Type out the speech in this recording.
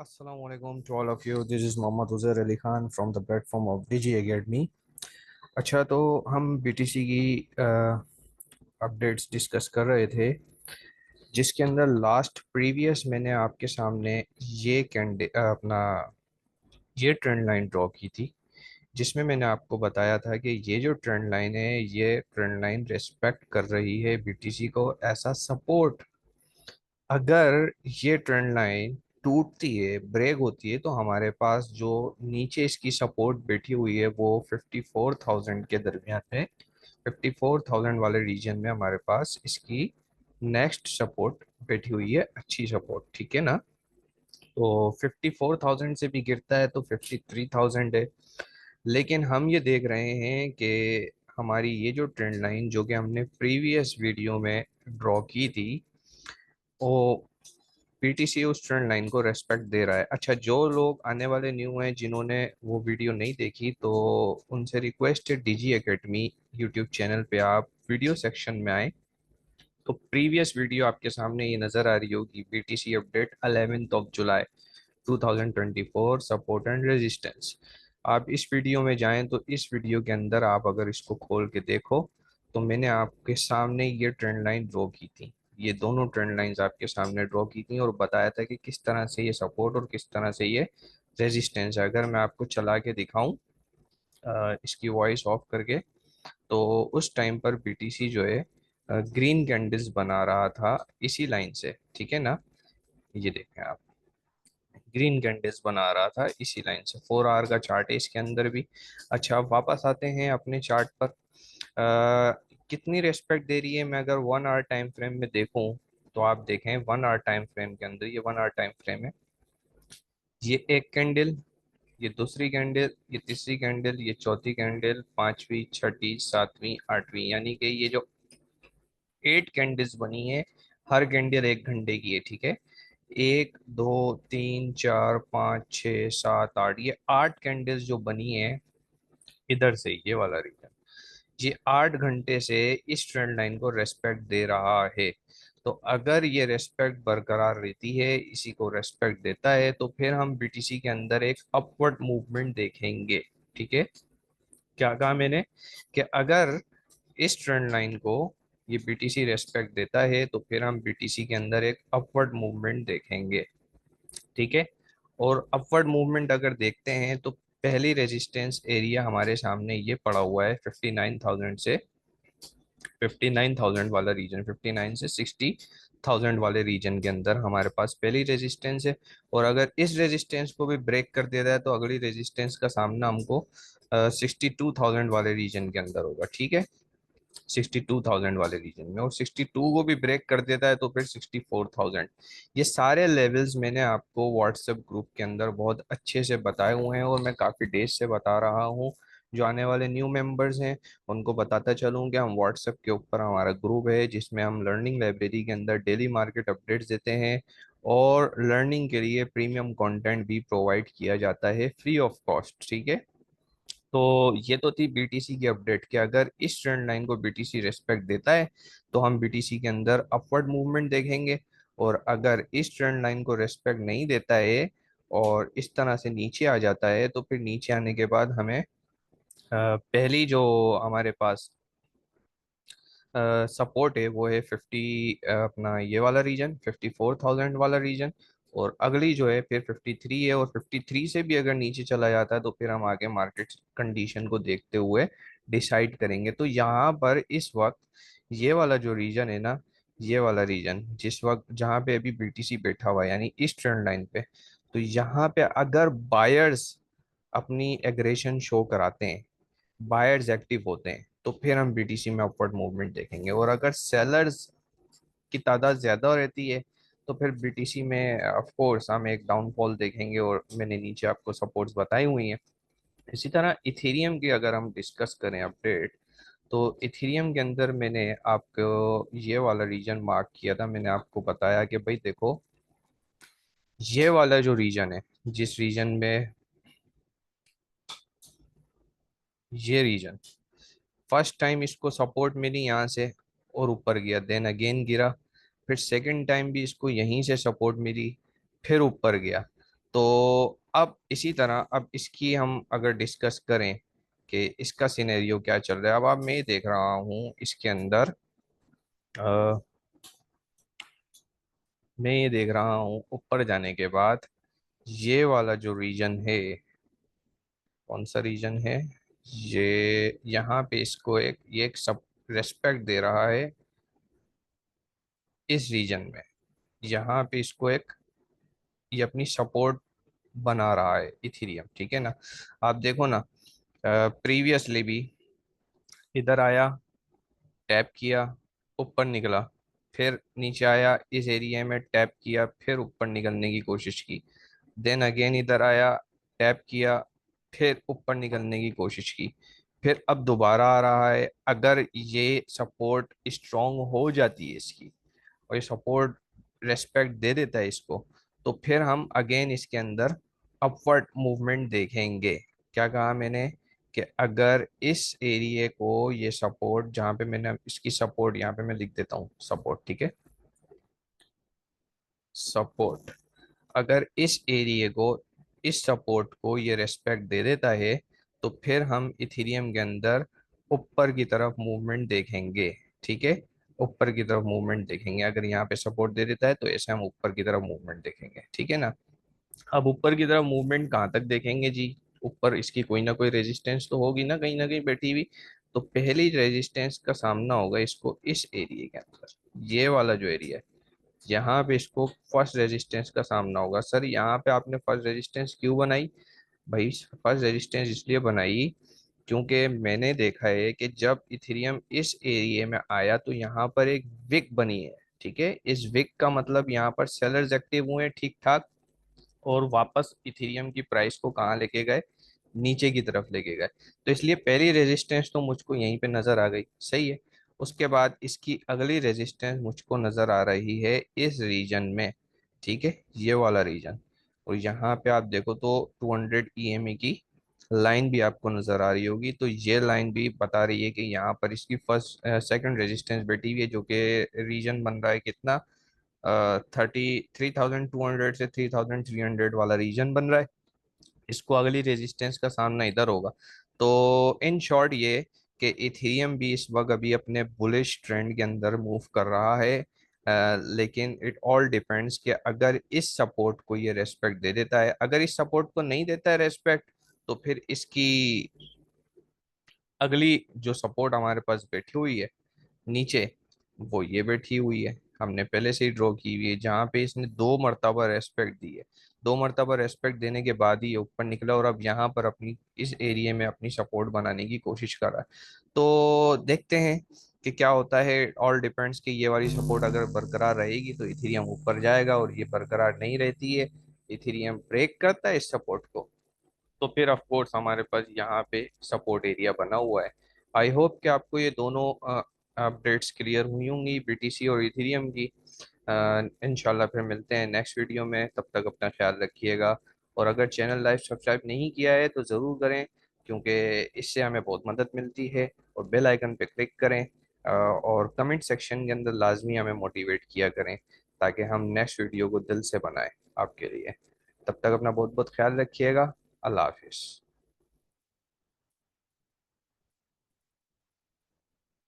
Assalamualaikum to all of you. This is Mohammad Uzair Ali Khan from the platform of Digi Academy. अच्छा, तो हम BTC की updates discuss कर रहे थे, जिसके अंदर लास्ट प्रीवियस मैंने आपके सामने ये अपना ये ट्रेंड लाइन ड्रॉ की थी, जिसमें मैंने आपको बताया था कि ये जो ट्रेंड लाइन है, ये ट्रेंड लाइन रेस्पेक्ट कर रही है बीटीसी को ऐसा सपोर्ट। अगर ये ट्रेंड लाइन टूटती है, ब्रेक होती है, तो हमारे पास जो नीचे इसकी सपोर्ट बैठी हुई है वो 54,000 के दरमियान है। 54,000 वाले रीजन में हमारे पास इसकी नेक्स्ट सपोर्ट बैठी हुई है, अच्छी सपोर्ट, ठीक है ना। तो 54,000 से भी गिरता है तो 53,000 है। लेकिन हम ये देख रहे हैं कि हमारी ये जो ट्रेंड लाइन जो कि हमने प्रीवियस वीडियो में ड्रॉ की थी, वो पीटीसी उस ट्रेंड लाइन को रेस्पेक्ट दे रहा है। अच्छा, जो लोग आने वाले न्यू हैं, जिन्होंने वो वीडियो नहीं देखी, तो उनसे रिक्वेस्ट है, डीजी एकेडमी यूट्यूब चैनल पे आप वीडियो सेक्शन में आए तो प्रीवियस वीडियो आपके सामने ये नज़र आ रही होगी, BTC update 11th of July 2024 support and resistance. आप इस वीडियो में जाएं तो इस वीडियो के अंदर आप अगर इसको खोल के देखो तो मैंने आपके सामने ये ट्रेंड लाइन ड्रॉ की थी। ये दोनों ट्रेंड लाइंस आपके सामने ड्रॉ की थी और बताया था कि किस तरह से ये सपोर्ट और किस तरह से ये रेजिस्टेंस है। अगर मैं आपको चला के दिखाऊं इसकी वॉइस ऑफ करके, तो उस टाइम पर बीटीसी जो है ग्रीन कैंडल्स बना रहा था इसी लाइन से, ठीक है ना। ये देखें आप, ग्रीन कैंडल्स बना रहा था इसी लाइन से। 4 आवर का चार्ट है इसके अंदर भी। अच्छा, अब वापस आते हैं अपने चार्ट पर। कितनी रेस्पेक्ट दे रही है, मैं अगर 1 आवर टाइम फ्रेम में देखूं तो आप देखें 1 आवर टाइम फ्रेम के अंदर, ये 1 आवर टाइम फ्रेम है, ये एक कैंडल, ये दूसरी कैंडल, ये तीसरी कैंडल, ये चौथी कैंडल, पांचवी, छठी, सातवीं, आठवीं, यानी कि ये जो 8 कैंडल्स बनी है, हर कैंडल 1 घंटे की है, ठीक है। 1, 2, 3, 4, 5, 6, 7, 8, ये 8 कैंडल्स जो बनी है इधर से, ये वाला रीजन, ये 8 घंटे से इस ट्रेंड लाइन को रेस्पेक्ट दे रहा है। तो अगर ये रेस्पेक्ट बरकरार रहती है, इसी को रेस्पेक्ट देता है, तो फिर हम बीटीसी के अंदर एक अपवर्ड मूवमेंट देखेंगे, ठीक है। क्या कहा मैंने, कि अगर इस ट्रेंड लाइन को ये बीटीसी रेस्पेक्ट देता है तो फिर हम बीटीसी के अंदर एक अपवर्ड मूवमेंट देखेंगे, ठीक है। और अपवर्ड मूवमेंट अगर देखते हैं तो पहली रेजिस्टेंस एरिया हमारे सामने ये पड़ा हुआ है 59,000 से, 59,000 वाला रीजन, 59 से 60,000 वाले रीजन के अंदर हमारे पास पहली रेजिस्टेंस है। और अगर इस रेजिस्टेंस को भी ब्रेक कर देता है तो अगली रेजिस्टेंस का सामना हमको 62,000 वाले रीजन के अंदर होगा, ठीक है। 62,000 वाले रीजन में, और 62 को भी ब्रेक कर देता है तो फिर 64,000। ये सारे लेवल्स मैंने आपको व्हाट्सएप ग्रुप के अंदर बहुत अच्छे से बताए हुए हैं और मैं काफ़ी डेज से बता रहा हूँ। जो आने वाले न्यू मेंबर्स हैं उनको बताता चलूँ कि हम व्हाट्सएप के ऊपर हमारा ग्रुप है, जिसमें हम लर्निंग लाइब्रेरी के अंदर डेली मार्केट अपडेट्स देते हैं और लर्निंग के लिए प्रीमियम कंटेंट भी प्रोवाइड किया जाता है फ्री ऑफ कॉस्ट, ठीक है। तो ये तो थी बीटीसी की अपडेट कि अगर इस ट्रेंड लाइन को बीटीसी रेस्पेक्ट देता है तो हम बीटीसी के अंदर अपवर्ड मूवमेंट देखेंगे। और अगर इस ट्रेंड लाइन को रेस्पेक्ट नहीं देता है और इस तरह से नीचे आ जाता है तो फिर नीचे आने के बाद हमें पहली जो हमारे पास सपोर्ट है वो है 50, अपना ये वाला रीजन 54,000 वाला रीजन। और अगली जो है फिर 53 है, और 53 से भी अगर नीचे चला जाता है तो फिर हम आगे मार्केट कंडीशन को देखते हुए डिसाइड करेंगे। तो यहाँ पर इस वक्त ये वाला जो रीजन है ना, ये वाला रीजन जिस वक्त जहाँ पे अभी बीटीसी बैठा हुआ है, यानी इस ट्रेंड लाइन पे, तो यहाँ पे अगर बायर्स अपनी एग्रेशन शो कराते हैं, बायर्स एक्टिव होते हैं, तो फिर हम बीटीसी में अपवर्ड मूवमेंट देखेंगे। और अगर सेलर्स की तादाद ज्यादा रहती है तो फिर बीटीसी में ऑफ कोर्स हम एक डाउनफॉल देखेंगे, और मैंने नीचे आपको सपोर्ट्स बताई हुई हैं। इसी तरह इथेरियम की अगर हम डिस्कस करें अपडेट, तो इथेरियम के अंदर मैंने आपको ये वाला रीजन मार्क किया था। मैंने आपको बताया कि भाई देखो, ये वाला जो रीजन है, जिस रीजन में ये रीजन फर्स्ट टाइम इसको सपोर्ट मिली यहाँ से और ऊपर गया, देन अगेन गिरा, फिर सेकंड टाइम भी इसको यहीं से सपोर्ट मिली, फिर ऊपर गया। तो अब इसी तरह अब इसकी हम अगर डिस्कस करें कि इसका सिनेरियो क्या चल रहा है। अब मैं देख रहा हूँ इसके अंदर, अ, मैं ये देख रहा हूँ ऊपर जाने के बाद ये वाला जो रीजन है, कौन सा रीजन है ये, यहाँ पे इसको ये एक सब रेस्पेक्ट दे रहा है इस रीजन में। यहाँ पे इसको ये अपनी सपोर्ट बना रहा है इथेरियम, ठीक है ना। आप देखो ना, प्रीवियसली भी इधर आया, टैप किया, ऊपर निकला, फिर नीचे आया, इस एरिया में टैप किया, फिर ऊपर निकलने की कोशिश की, देन अगेन इधर आया, टैप किया, फिर ऊपर निकलने की कोशिश की, फिर अब दोबारा आ रहा है। अगर ये सपोर्ट स्ट्रांग हो जाती है इसकी, और ये सपोर्ट रेस्पेक्ट दे देता है इसको, तो फिर हम अगेन इसके अंदर अपवर्ड मूवमेंट देखेंगे। क्या कहा मैंने, कि अगर इस एरिया को ये सपोर्ट, जहां पे मैंने इसकी सपोर्ट यहाँ पे मैं लिख देता हूँ सपोर्ट, ठीक है, सपोर्ट, अगर इस एरिया को, इस सपोर्ट को ये रेस्पेक्ट दे देता है, तो फिर हम इथेरियम के अंदर ऊपर की तरफ मूवमेंट देखेंगे, ठीक है। ऊपर की तरफ मूवमेंट देखेंगे, अगर यहाँ पे सपोर्ट दे देता है तो ऐसे हम ऊपर की तरफ मूवमेंट देखेंगे, ठीक है ना। अब ऊपर की तरफ मूवमेंट कहाँ तक देखेंगे जी, ऊपर इसकी कोई ना कोई रेजिस्टेंस तो होगी ना कहीं बैठी हुई। तो पहली रेजिस्टेंस का सामना होगा इसको इस एरिया के अंदर, ये वाला जो एरिया है, यहाँ पे इसको फर्स्ट रेजिस्टेंस का सामना होगा। सर यहाँ पे आपने फर्स्ट रेजिस्टेंस क्यों बनाई भाई? फर्स्ट रेजिस्टेंस इसलिए बनाई क्योंकि मैंने देखा है कि जब इथेरियम इस एरिया में आया तो यहाँ पर एक विक बनी है, ठीक है। इस विक का मतलब यहाँ पर सेलर्स एक्टिव हुए ठीक ठाक, और वापस इथेरियम की प्राइस को कहाँ लेके गए, नीचे की तरफ लेके गए। तो इसलिए पहली रेजिस्टेंस तो मुझको यहीं पे नजर आ गई, सही है। उसके बाद इसकी अगली रेजिस्टेंस मुझको नजर आ रही है इस रीजन में, ठीक है, ये वाला रीजन। और यहाँ पे आप देखो तो 200 EMA की लाइन भी आपको नजर आ रही होगी। तो ये लाइन भी बता रही है कि यहाँ पर इसकी फर्स्ट सेकंड रेजिस्टेंस बैठी हुई है, जो कि रीजन बन रहा है कितना, 33,200 से 3,300 वाला रीजन बन रहा है। इसको अगली रेजिस्टेंस का सामना इधर होगा। तो इन शॉर्ट ये कि इथेरियम भी इस वक्त अभी अपने बुलिश ट्रेंड के अंदर मूव कर रहा है। लेकिन इट ऑल डिपेंड्स कि अगर इस सपोर्ट को ये रेस्पेक्ट दे देता है, अगर इस सपोर्ट को नहीं देता है रेस्पेक्ट, तो फिर इसकी अगली जो सपोर्ट हमारे पास बैठी हुई है नीचे, वो ये बैठी हुई है, हमने पहले से ही ड्रॉ की हुई है, जहाँ पे इसने दो मर्तबा रेस्पेक्ट दी है। दो मर्तबा रेस्पेक्ट देने के बाद ही ये ऊपर निकला, और अब यहाँ पर अपनी इस एरिया में अपनी सपोर्ट बनाने की कोशिश कर रहा है। तो देखते हैं कि क्या होता है। ऑल डिपेंड्स कि ये वाली सपोर्ट अगर बरकरार रहेगी तो इथेरियम ऊपर जाएगा, और ये बरकरार नहीं रहती है, इथेरियम ब्रेक करता है इस सपोर्ट को, तो फिर ऑफ कोर्स हमारे पास यहाँ पे सपोर्ट एरिया बना हुआ है। आई होप कि आपको ये दोनों अपडेट्स क्लियर हुई होंगी, बीटीसी और इथेरियम की। इंशाल्लाह फिर मिलते हैं नेक्स्ट वीडियो में, तब तक अपना ख्याल रखिएगा। और अगर चैनल लाइव सब्सक्राइब नहीं किया है तो ज़रूर करें, क्योंकि इससे हमें बहुत मदद मिलती है। और बेल आइकन पे क्लिक करें, और कमेंट सेक्शन के अंदर लाजमी हमें मोटिवेट किया करें, ताकि हम नेक्स्ट वीडियो को दिल से बनाएं आपके लिए। तब तक अपना बहुत बहुत ख्याल रखिएगा। अल्लाह हाफिज़।